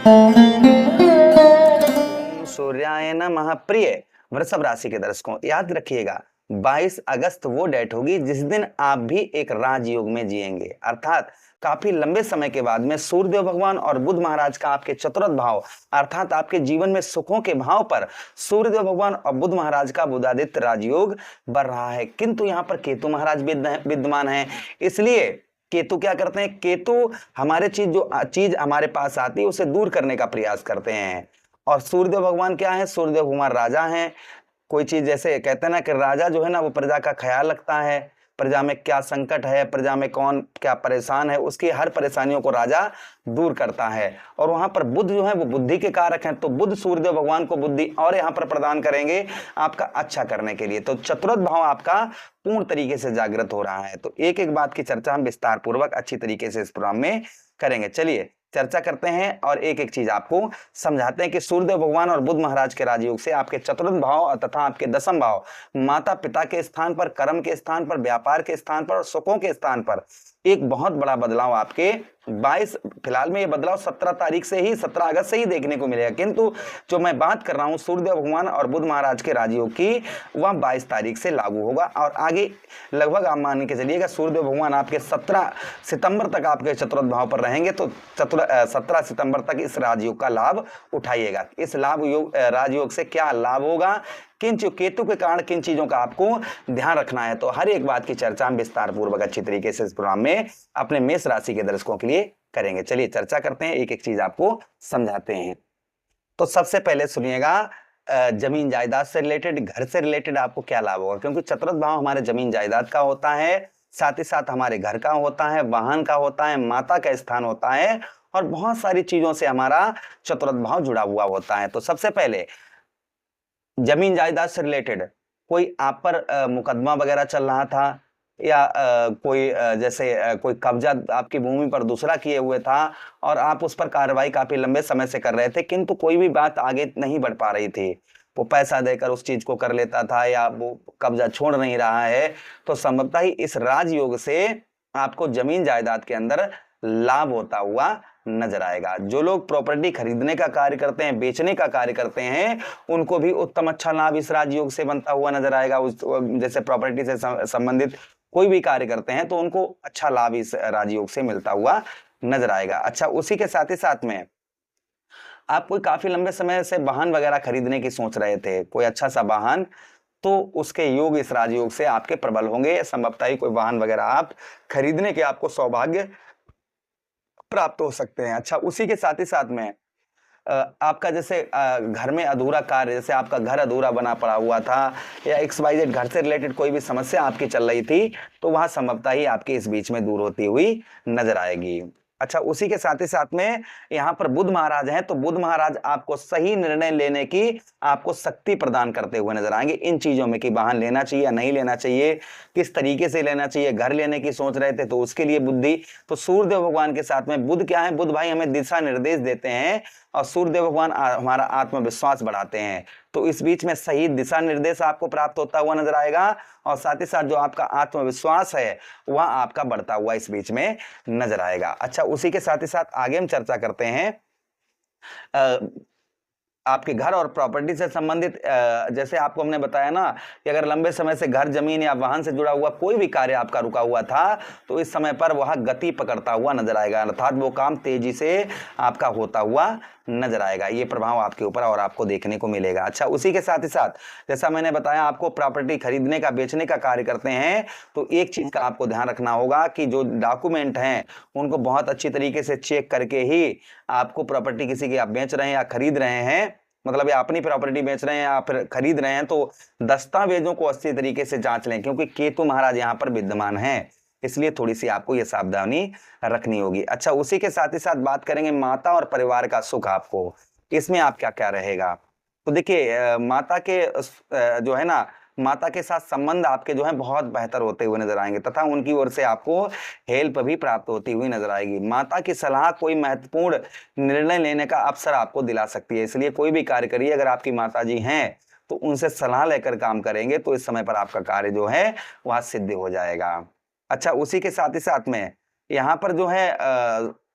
ओम सूर्याय नमः। प्रिय वृषभ राशि के दर्शकों, याद रखिएगा 22 अगस्त वो डेट होगी जिस दिन आप भी एक राजयोग में जिएंगे, अर्थात काफी लंबे समय के बाद में सूर्यदेव भगवान और बुध महाराज का आपके चतुर्थ भाव अर्थात आपके जीवन में सुखों के भाव पर सूर्यदेव भगवान और बुध महाराज का बुधादित्य राजयोग बन रहा है। किंतु यहाँ पर केतु महाराज विद्यमान है। इसलिए केतु क्या करते हैं, केतु हमारे चीज हमारे पास आती है उसे दूर करने का प्रयास करते हैं। और सूर्यदेव भगवान क्या है, सूर्यदेव भगवान राजा हैं। कोई चीज जैसे कहते हैं ना कि राजा जो है ना वो प्रजा का ख्याल रखता है, प्रजा में क्या संकट है, प्रजा में कौन क्या परेशान है, उसकी हर परेशानियों को राजा दूर करता है। और वहां पर बुध जो है वो बुद्धि के कारक हैं, तो बुध सूर्यदेव भगवान को बुद्धि और यहाँ पर प्रदान करेंगे आपका अच्छा करने के लिए। तो चतुर्थ भाव आपका पूर्ण तरीके से जागृत हो रहा है। तो एक एक बात की चर्चा हम विस्तार पूर्वक अच्छी तरीके से इस प्रोग्राम में करेंगे। चलिए चर्चा करते हैं और एक एक चीज आपको समझाते हैं कि सूर्यदेव भगवान और बुध महाराज के राजयोग से आपके चतुर्थ भाव तथा आपके दसम भाव माता पिता के स्थान पर, कर्म के स्थान पर, व्यापार के स्थान पर और सुखों के स्थान पर एक बहुत बड़ा बदलाव आपके 22 फिलहाल में ये बदलाव 17 तारीख से ही 17 अगस्त से ही देखने को मिलेगा, किंतु जो मैं बात कर रहा हूं सूर्यदेव भगवान और बुध महाराज के राजयोग की वह 22 तारीख से लागू होगा। और आगे लगभग आप मान के चलिएगा सूर्यदेव भगवान आपके 17 सितंबर तक आपके चतुर्थ भाव पर रहेंगे, तो 17 सितंबर तक इस राजयोग का लाभ उठाइएगा। इस राजयोग से क्या लाभ होगा, किन केतु के कारण किन चीजों का आपको ध्यान रखना है, तो हर एक बात की चर्चा हम विस्तार पूर्वक अच्छी तरीके से इस प्रोग्राम में अपने मेष राशि के दर्शकों के लिए करेंगे। चलिए चर्चा करते हैं, एक एक चीज आपको समझाते हैं। तो सबसे पहले सुनिएगा, जमीन जायदाद से रिलेटेड, घर से रिलेटेड आपको क्या लाभ होगा, क्योंकि चतुर्थ भाव हमारे जमीन जायदाद का होता है, साथ ही साथ हमारे घर का होता है, वाहन का होता है, माता का स्थान होता है और बहुत सारी चीजों से हमारा चतुर्थ भाव जुड़ा हुआ होता है। तो सबसे पहले जमीन जायदाद से रिलेटेड कोई आप पर मुकदमा वगैरह चल रहा था या कोई जैसे कोई कब्जा आपकी भूमि पर दूसरा किए हुए था और आप उस पर कार्रवाई काफी लंबे समय से कर रहे थे, किंतु कोई भी बात आगे नहीं बढ़ पा रही थी, वो पैसा देकर उस चीज को कर लेता था या वो कब्जा छोड़ नहीं रहा है, तो संभवतः ही इस राजयोग से आपको जमीन जायदाद के अंदर लाभ होता हुआ नजर आएगा। जो लोग प्रॉपर्टी खरीदने का कार्य करते हैं, बेचने का कार्य करते हैं, उनको भी उत्तम अच्छा लाभ इस राजयोग से बनता हुआ नजर आएगा। जैसे प्रॉपर्टी से संबंधित कोई भी कार्य करते हैं तो उनको अच्छा लाभ इस राजयोग से मिलता हुआ नजर आएगा। अच्छा, उसी के साथ ही साथ में आप कोई काफी लंबे समय से वाहन वगैरह खरीदने की सोच रहे थे, कोई अच्छा सा वाहन, तो उसके योग इस राजयोग से आपके प्रबल होंगे। संभवतः ही कोई वाहन वगैरह आप खरीदने के आपको सौभाग्य प्राप्त हो सकते हैं। अच्छा, उसी के साथ ही साथ में आपका जैसे घर में अधूरा कार्य, जैसे आपका घर अधूरा बना पड़ा हुआ था या XYZ घर से रिलेटेड कोई भी समस्या आपकी चल रही थी, तो वह संभवतः ही आपके इस बीच में दूर होती हुई नजर आएगी। अच्छा, उसी के साथ ही साथ में यहाँ पर बुध महाराज हैं, तो बुध महाराज आपको सही निर्णय लेने की आपको शक्ति प्रदान करते हुए नजर आएंगे इन चीजों में कि वाहन लेना चाहिए या नहीं लेना चाहिए, किस तरीके से लेना चाहिए। घर लेने की सोच रहे थे तो उसके लिए बुद्धि, तो सूर्यदेव भगवान के साथ में बुध क्या है, बुध भाई हमें दिशा निर्देश देते हैं और सूर्यदेव भगवान हमारा आत्मविश्वास बढ़ाते हैं, तो इस बीच में सही दिशा निर्देश आपको प्राप्त होता हुआ नजर आएगा और साथ ही साथ जो आपका आत्मविश्वास है वह आपका बढ़ता हुआ इस बीच में नजर आएगा। अच्छा, उसी के साथ ही साथ आगे हम चर्चा करते हैं आपके घर और प्रॉपर्टी से संबंधित। जैसे आपको हमने बताया ना कि अगर लंबे समय से घर, जमीन या वाहन से जुड़ा हुआ कोई भी कार्य आपका रुका हुआ था, तो इस समय पर वह गति पकड़ता हुआ नजर आएगा, अर्थात वो काम तेजी से आपका होता हुआ नजर आएगा। ये प्रभाव आपके ऊपर और आपको देखने को मिलेगा। अच्छा, उसी के साथ ही साथ जैसा मैंने बताया आपको प्रॉपर्टी खरीदने का, बेचने का कार्य करते हैं, तो एक चीज का आपको ध्यान रखना होगा कि जो डॉक्यूमेंट हैं उनको बहुत अच्छी तरीके से चेक करके ही आपको प्रॉपर्टी किसी की आप बेच रहे हैं या खरीद रहे हैं, मतलब या अपनी प्रॉपर्टी बेच रहे हैं या फिर खरीद रहे हैं, तो दस्तावेजों को अच्छी तरीके से जांच लें, क्योंकि केतु महाराज यहाँ पर विद्यमान हैं, इसलिए थोड़ी सी आपको यह सावधानी रखनी होगी। अच्छा, उसी के साथ ही साथ बात करेंगे माता और परिवार का सुख, आपको इसमें आप क्या क्या रहेगा। तो देखिए माता के जो है ना, माता के साथ संबंध आपके जो है बहुत बेहतर होते हुए नजर आएंगे तथा उनकी ओर से आपको हेल्प भी प्राप्त होती हुई नजर आएगी। माता की सलाह कोई महत्वपूर्ण निर्णय लेने का अवसर आपको दिला सकती है, इसलिए कोई भी कार्य करिए, अगर आपकी माता जी हैं तो उनसे सलाह लेकर काम करेंगे तो इस समय पर आपका कार्य जो है वह सिद्ध हो जाएगा। अच्छा, उसी के साथ ही साथ में यहाँ पर जो है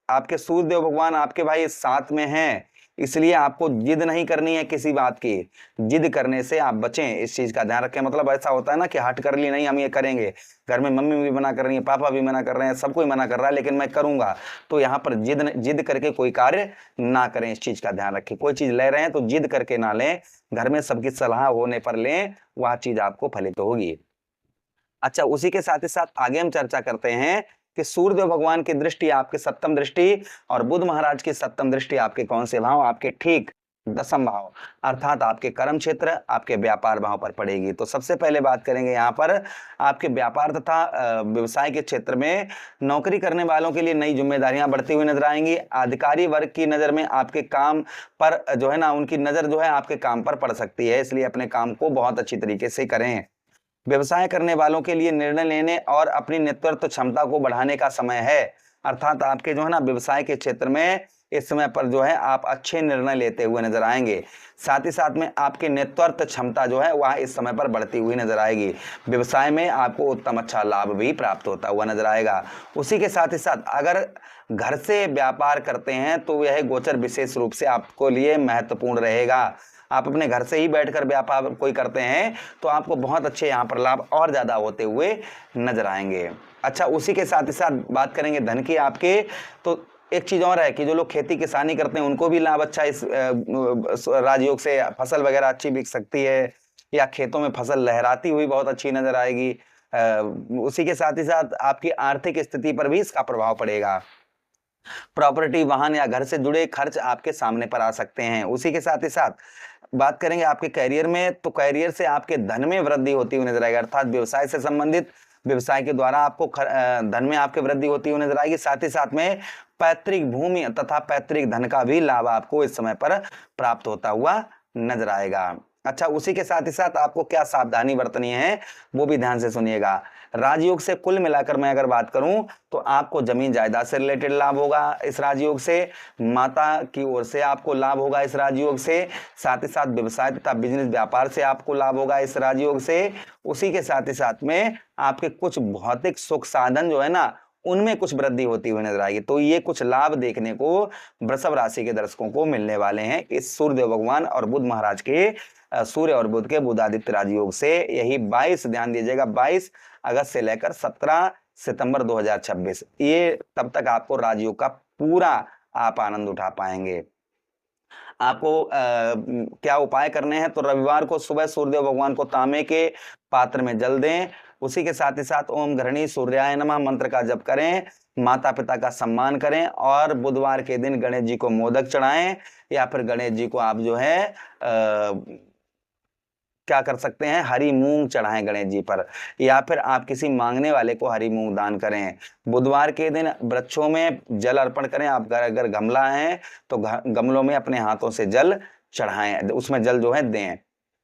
आपके सूर्यदेव भगवान आपके भाई साथ में हैं, इसलिए आपको जिद नहीं करनी है किसी बात की। जिद करने से आप बचें, इस चीज का ध्यान रखें। मतलब ऐसा होता है ना कि हट कर ली, नहीं हम ये करेंगे, घर में मम्मी भी मना कर रही है, पापा भी मना कर रहे हैं, सब कोई मना कर रहा है, लेकिन मैं करूंगा, तो यहाँ पर जिद करके कोई कार्य ना करें, इस चीज का ध्यान रखें। कोई चीज ले रहे हैं तो जिद करके ना लें, घर में सबकी सलाह होने पर लें, वह चीज आपको फलित होगी। अच्छा, उसी के साथ ही साथ आगे हम चर्चा करते हैं कि सूर्यदेव भगवान की दृष्टि आपके सप्तम दृष्टि और बुध महाराज की सप्तम दृष्टि आपके कौन से भाव, आपके ठीक दसम भाव अर्थात आपके कर्म क्षेत्र, आपके व्यापार भाव पर पड़ेगी। तो सबसे पहले बात करेंगे यहाँ पर आपके व्यापार तथा व्यवसाय के क्षेत्र में नौकरी करने वालों के लिए नई जिम्मेदारियां बढ़ती हुई नजर आएंगी। अधिकारी वर्ग की नजर में आपके काम पर जो है ना, उनकी नजर जो है आपके काम पर पड़ सकती है, इसलिए अपने काम को बहुत अच्छी तरीके से करें। व्यवसाय करने वालों के लिए निर्णय लेने और अपनी नेतृत्व क्षमता को बढ़ाने का समय है, अर्थात आपके जो है ना व्यवसाय के क्षेत्र में इस समय पर जो है आप अच्छे निर्णय लेते हुए नजर आएंगे। साथ ही साथ में आपके नेतृत्व क्षमता जो है वह इस समय पर बढ़ती हुई नजर आएगी। व्यवसाय में आपको उत्तम अच्छा लाभ भी प्राप्त होता हुआ नजर आएगा। उसी के साथ ही साथ अगर घर से व्यापार करते हैं तो यह गोचर विशेष रूप से आपको लिए महत्वपूर्ण रहेगा। आप अपने घर से ही बैठकर व्यापार कोई करते हैं तो आपको बहुत अच्छे यहाँ पर लाभ और ज़्यादा होते हुए नजर आएंगे। अच्छा, उसी के साथ ही साथ बात करेंगे धन की आपके, तो एक चीज़ और है कि जो लोग खेती किसानी करते हैं उनको भी लाभ अच्छा इस राजयोग से, फसल वगैरह अच्छी बिक सकती है, या खेतों में फसल लहराती हुई बहुत अच्छी नजर आएगी। उसी के साथ ही साथ आपकी आर्थिक स्थिति पर भी इसका प्रभाव पड़ेगा। प्रॉपर्टी, वाहन या घर से जुड़े खर्च आपके सामने पर आ सकते हैं। उसी के साथ ही साथ बात करेंगे आपके कैरियर में, तो कैरियर से आपके धन में वृद्धि होती हुई नजर आएगी, अर्थात व्यवसाय से संबंधित व्यवसाय के द्वारा आपको धन में आपके वृद्धि होती हुई नजर आएगी। साथ ही साथ में पैतृक भूमि तथा पैतृक धन का भी लाभ आपको इस समय पर प्राप्त होता हुआ नजर आएगा। अच्छा, उसी के साथ ही साथ आपको क्या सावधानी बरतनी है वो भी ध्यान से सुनिएगा। राजयोग से कुल मिलाकर मैं अगर बात करूं तो आपको जमीन जायदाद से रिलेटेड लाभ होगा इस राजयोग से, माता की ओर से आपको लाभ होगा इस राजयोग से, साथ ही साथ व्यवसाय तथा बिजनेस व्यापार से आपको लाभ होगा इस राजयोग से। उसी के साथ ही साथ में आपके कुछ भौतिक सुख साधन जो है ना उनमें कुछ वृद्धि होती हुई नजर आएगी। तो ये कुछ लाभ देखने को वृषभ राशि के दर्शकों को मिलने वाले हैं इस सूर्यदेव भगवान और बुध महाराज के, सूर्य और बुध के बुधादित्य राजयोग से। यही 22, ध्यान दीजिएगा, 22 अगस्त से लेकर 17 सितंबर 2026, ये तब तक आपको राजयोग का पूरा आप आनंद उठा पाएंगे। आपको क्या उपाय करने हैं, तो रविवार को सुबह सूर्यदेव भगवान को तांबे के पात्र में जल दें। उसी के साथ ही साथ ओम घृणी सूर्याय नमः मंत्र का जप करें, माता पिता का सम्मान करें, और बुधवार के दिन गणेश जी को मोदक चढ़ाएं, या फिर गणेश जी को आप जो है क्या कर सकते हैं, हरी मूंग चढ़ाएं गणेश जी पर, या फिर आप किसी मांगने वाले को हरी मूंग दान करें। बुधवार के दिन वृक्षों में जल अर्पण करें। आप अगर गमला है तो गमलों में अपने हाथों से जल चढ़ाएं, उसमें जल जो है दें।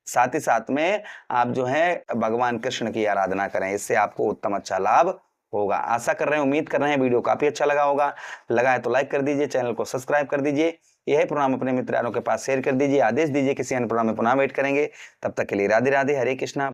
साथ ही साथ में आप जो है भगवान कृष्ण की आराधना करें, इससे आपको उत्तम अच्छा लाभ होगा। आशा कर रहे हैं, उम्मीद कर रहे हैं वीडियो काफी अच्छा लगा होगा। लगा है तो लाइक कर दीजिए, चैनल को सब्सक्राइब कर दीजिए, यह प्रोग्राम अपने मित्रों के पास शेयर कर दीजिए, आदेश दीजिए। किसी अन्य प्रोग्राम में पुनः वेट करेंगे, तब तक के लिए राधे राधे, हरे कृष्णा।